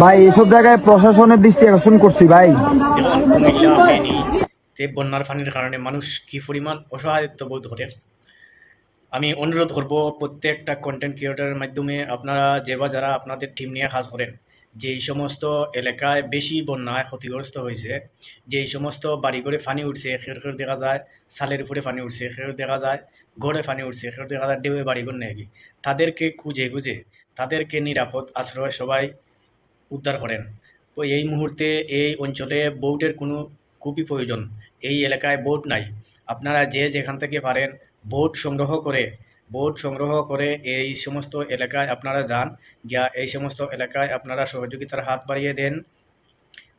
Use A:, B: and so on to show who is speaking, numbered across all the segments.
A: ভাই এসব জায়গায় প্রশাসনের দৃষ্টি আকর্ষণ করছি ভাই।
B: বন্যার পানির কারণে মানুষ কি পরিমাণ অসহায়ত্ব বোধ করে। আমি অনুরোধ করব প্রত্যেকটা কন্টেন্ট ক্রিয়েটরের মাধ্যমে আপনারা যারা আপনাদের টিম নিয়ে কাজ করেন, যেই সমস্ত এলাকায় বেশি বন্যায় ক্ষতিগ্রস্ত হয়েছে, যেই সমস্ত বাড়িঘরে পানি উঠছে, খের দেখা যায় সালের উপরে পানি উঠছে, খের দেখা যায় ঘরে পানি উঠছে, খের দেখা যায় ডেউয়ে বাড়িঘর নেই, তাদেরকে খুঁজে তাদেরকে নিরাপদ আশ্রয় সবাই উদ্ধার করেন। তো এই মুহূর্তে এই অঞ্চলে বোটের কোনো খুবই প্রয়োজন। এই এলাকায় বোট নাই। আপনারা যেখান থেকে পারেন বোট সংগ্রহ করে এই সমস্ত এলাকায় আপনারা যান, গিয়া এই সমস্ত এলাকায় আপনারা সহযোগিতার হাত বাড়িয়ে দেন।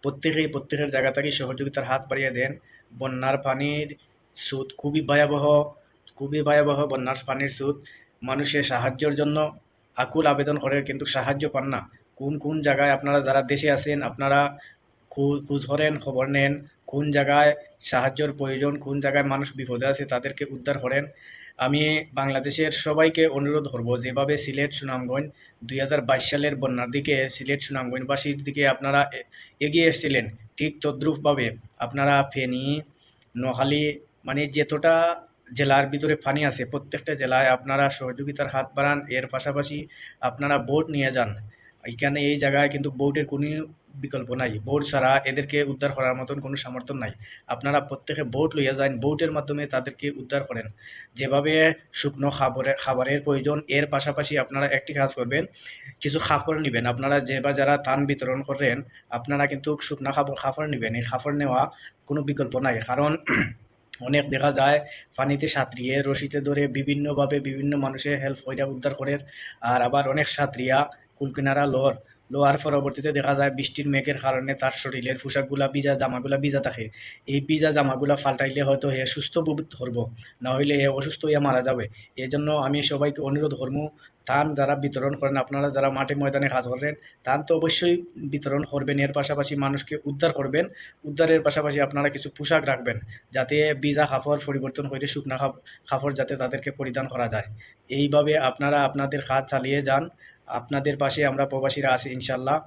B: প্রত্যেকের জায়গা থেকে সহযোগিতার হাত বাড়িয়ে দেন। বন্যার পানির স্রোত খুবই ভয়াবহ বন্যার পানির স্রোত। মানুষের সাহায্যের জন্য আকুল আবেদন করে, কিন্তু সাহায্য পান না। কোন জায়গায় আপনারা যারা দেশে আছেন, আপনারা খোঁজ করেন, খবর নেন, কোন জায়গায় সাহায্যের প্রয়োজন, কোন জায়গায় মানুষ বিপদে আছে, তাদেরকে উদ্ধার করেন। আমি বাংলাদেশের সবাইকে অনুরোধ করব, যেভাবে সিলেট সুনামগঞ্জ 2022 সালের বন্যার দিকে সিলেট সুনামগঞ্জবাসীর দিকে আপনারা এগিয়ে এসেছিলেন, ঠিক তদ্রূপভাবে আপনারা ফেনী, নোয়াখালী, মানে যতটা জেলার ভিতরে পানি আছে প্রত্যেকটা জেলায় আপনারা সহযোগিতার হাত বাড়ান। এর পাশাপাশি আপনারা বোট নিয়ে যান। এখানে এই জায়গায় কিন্তু বোটের কোনো বিকল্প নাই। বোট ছাড়া এদেরকে উদ্ধার করার মতন কোনো সামর্থ্য নাই। আপনারা প্রত্যেকে বোট লইয়া যান, বোটের মাধ্যমে তাদেরকে উদ্ধার করেন। যেভাবে শুকনো খাবারের প্রয়োজন, এর পাশাপাশি আপনারা একটি কাজ করবেন, কিছু খাবার নেবেন। আপনারা যারা ত্রাণ বিতরণ করেন, আপনারা কিন্তু শুকনো খাবার নেবেন। এই খাবার নেওয়া কোনো বিকল্প নাই, কারণ অনেক দেখা যায় পানিতে সাঁতরিয়ে রশিতে ধরে বিভিন্নভাবে বিভিন্ন মানুষের হেল্প কইরা উদ্ধার করে। আর আবার অনেক সাঁতরিয়া কুলকিনারা লোয়ার পরবর্তীতে দেখা যায় বৃষ্টির মেঘের কারণে তার শরীরের পোশাকগুলা জামাগুলা ভিজা থাকে। এই ভিজা জামাগুলা পাল্টাইলে হয়তো হে সুস্থ বোধ ধরবো, না হইলে হে অসুস্থ হইয়া মারা যাবে। এই জন্য আমি সবাইকে অনুরোধ করবো, ত্রাণ যারা বিতরণ করেন, আপনারা যারা মাঠে ময়দানে কাজ করেন, ত্রাণ তো অবশ্যই বিতরণ করবেন, এর পাশাপাশি মানুষকে উদ্ধার করবেন। উদ্ধারের পাশাপাশি আপনারা কিছু পোশাক রাখবেন, যাতে ভিজা কাপড় পরিবর্তন করে শুকনা কাপড় যাতে তাদেরকে পরিধান করা যায়। এইভাবে আপনারা আপনাদের কাজ চালিয়ে যান। আপনাদের পাশে আমরা প্রবাসীরা আছি ইনশাল্লাহ।